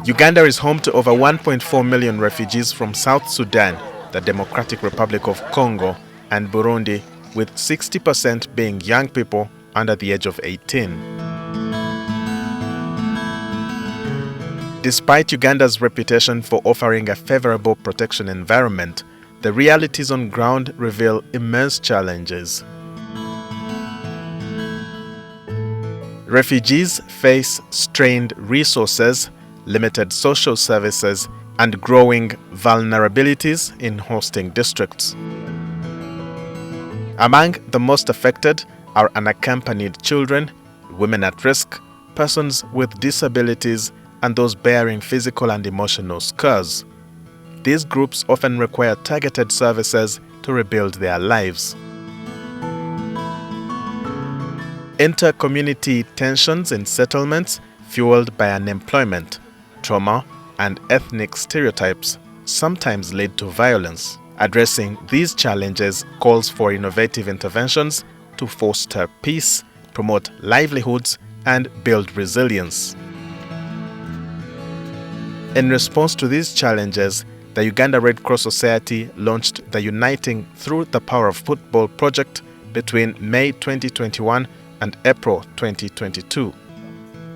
Uganda is home to over 1.4 million refugees from South Sudan, the Democratic Republic of Congo, and Burundi, with 60% being young people under the age of 18. Despite Uganda's reputation for offering a favorable protection environment, the realities on ground reveal immense challenges. Refugees face strained resources, limited social services, and growing vulnerabilities in hosting districts. Among the most affected are unaccompanied children, women at risk, persons with disabilities, and those bearing physical and emotional scars. These groups often require targeted services to rebuild their lives. Inter-community tensions in settlements, fueled by unemployment, trauma, and ethnic stereotypes, sometimes lead to violence. Addressing these challenges calls for innovative interventions to foster peace, promote livelihoods, and build resilience. In response to these challenges, the Uganda Red Cross Society launched the Uniting Through the Power of Football project between May 2021 and April 2022.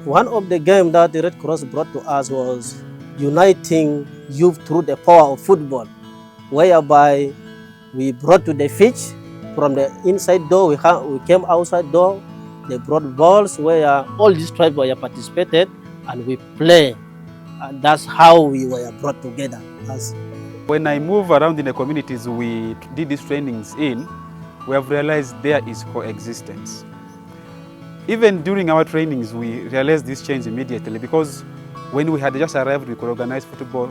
One of the games that the Red Cross brought to us was uniting youth through the power of football, whereby we brought to the pitch from the inside door, we came outside door, they brought balls where all these tribes were participated and we play. And that's how we were brought together. When I move around in the communities we did these trainings in, we have realized there is coexistence. Even during our trainings, we realized this change immediately because when we had just arrived, we could organize football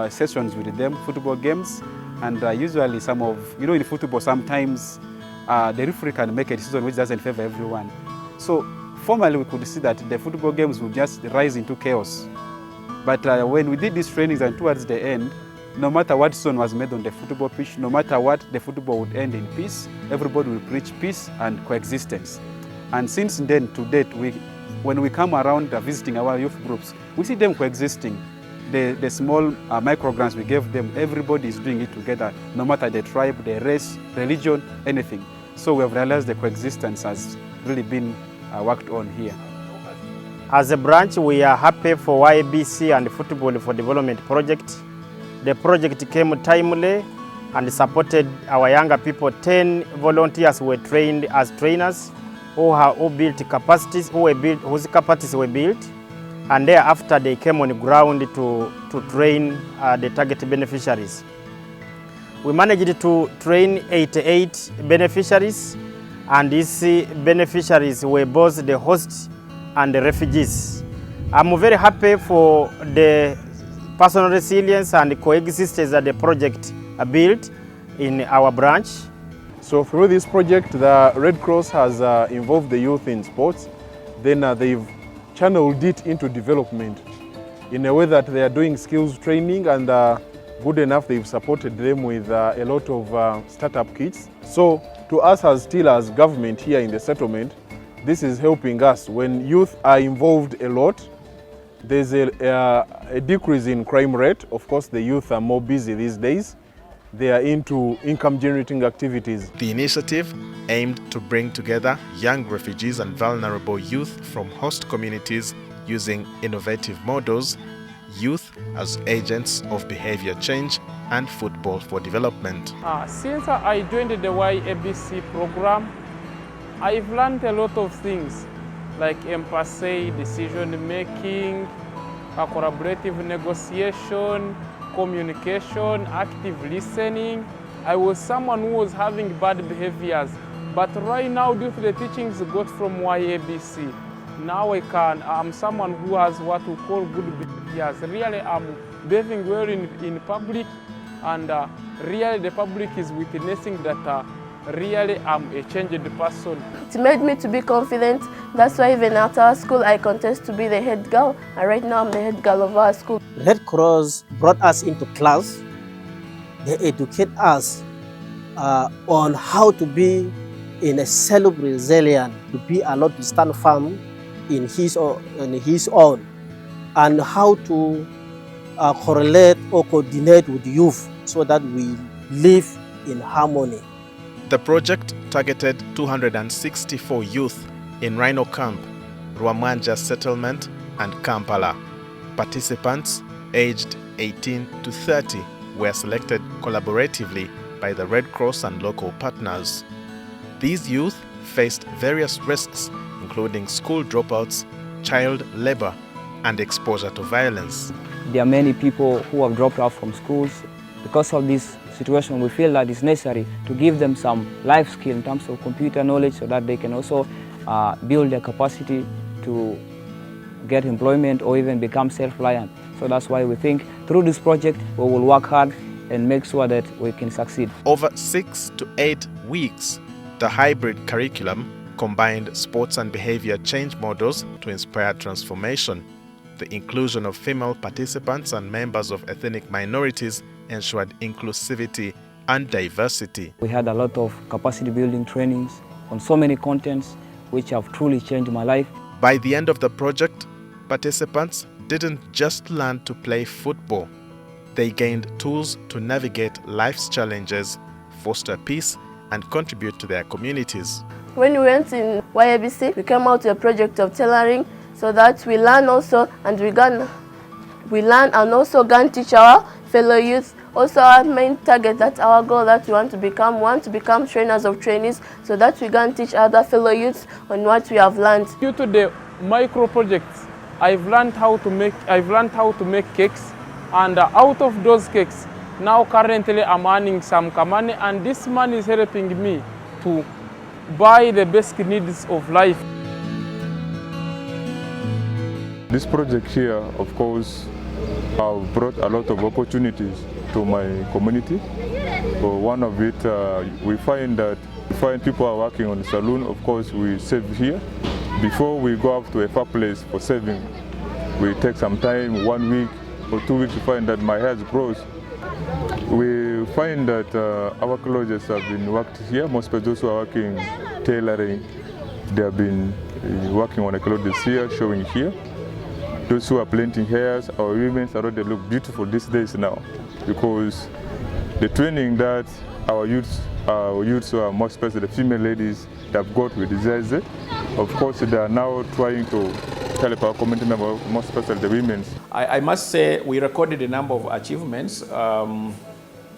sessions with them, football games, and usually some of, in football sometimes the referee can make a decision which doesn't favor everyone. So formally we could see that the football games would just rise into chaos. But when we did these trainings and towards the end, no matter what decision was made on the football pitch, no matter what, the football would end in peace. Everybody will preach peace and coexistence. And since then to date, when we come around visiting our youth groups, we see them coexisting. The small microgrants we gave them, everybody is doing it together, no matter the tribe, the race, religion, anything. So we have realized the coexistence has really been worked on here. As a branch, we are happy for YABC and Football for Development project. The project came timely and supported our younger people. 10 volunteers were trained as trainers who built capacities, whose capacities were built, and thereafter they came on the ground to train the target beneficiaries. We managed to train 88 beneficiaries, and these beneficiaries were both the hosts and the refugees. I'm very happy for the personal resilience and coexistence that the project built in our branch. So through this project, the Red Cross has involved the youth in sports. Then they've channeled it into development in a way that they are doing skills training, and good enough they've supported them with a lot of startup kits. So to us as government here in the settlement, this is helping us. When youth are involved a lot, there's a decrease in crime rate. Of course, the youth are more busy these days. They are into income-generating activities. The initiative aimed to bring together young refugees and vulnerable youth from host communities using innovative models, youth as agents of behavior change, and football for development. Since I joined the YABC program, I've learned a lot of things like empathy, decision-making, collaborative negotiation, communication, active listening. I was someone who was having bad behaviors, but right now, due to the teachings got from YABC, now I'm someone who has what we call good behaviors. Really, I'm behaving well in public, and really the public is witnessing that really I'm a changed person. It made me to be confident. That's why even after our school, I contest to be the head girl. And right now, I'm the head girl of our school. Red Cross brought us into class. They educate us on how to be in a self-resilient, to be allowed to stand firm in his own. and how to correlate or coordinate with youth so that we live in harmony. The project targeted 264 youth in Rhino Camp, Rwamwanja Settlement, and Kampala. Participants aged 18 to 30 were selected collaboratively by the Red Cross and local partners. These youth faced various risks, including school dropouts, child labor, and exposure to violence. There are many people who have dropped out from schools. Because of this situation, we feel that it's necessary to give them some life skill in terms of computer knowledge so that they can also build their capacity to get employment or even become self-reliant. So that's why we think through this project we will work hard and make sure that we can succeed. Over 6 to 8 weeks, the hybrid curriculum combined sports and behavior change models to inspire transformation. The inclusion of female participants and members of ethnic minorities ensured inclusivity and diversity. We had a lot of capacity building trainings on so many contents which have truly changed my life. By the end of the project, participants didn't just learn to play football. They gained tools to navigate life's challenges, foster peace, and contribute to their communities. When we went in YABC, we came out with a project of tailoring so that we learn also and we learn and also can teach our fellow youth. Also our main target, that's our goal, that we want to become trainers of trainees so that we can teach other fellow youths on what we have learned. Due to the micro projects, I've learned how to make cakes, and out of those cakes, now currently I'm earning some money, and this money is helping me to buy the basic needs of life. This project here, of course, have brought a lot of opportunities to my community. One of it, we find people are working on the saloon. Of course, we save here. Before we go up to a far place for saving, we take some time, 1 week or 2 weeks, to find that my hair grows. We find that our clothes have been worked here. Most of those who are working tailoring, they have been working on the clothes here, showing here. Those who are planting hairs, our women already look beautiful these days now, because the training that our youths who are more especially the female ladies that have got with disease, of course they are now trying to help our community members, more especially the women. I must say we recorded a number of achievements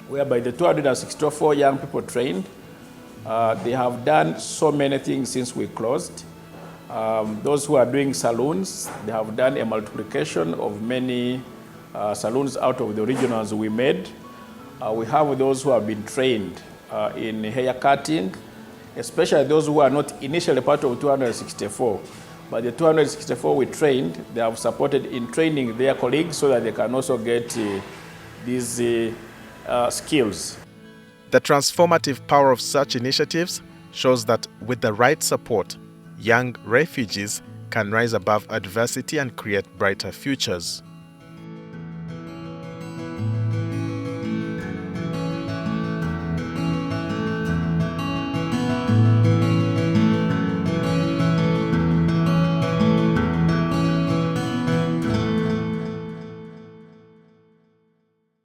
whereby the 264 young people trained, they have done so many things since we closed. Those who are doing saloons, they have done a multiplication of many saloons out of the originals we made. We have those who have been trained in hair cutting, especially those who are not initially part of 264. But the 264 we trained, they have supported in training their colleagues so that they can also get these skills. The transformative power of such initiatives shows that with the right support, young refugees can rise above adversity and create brighter futures.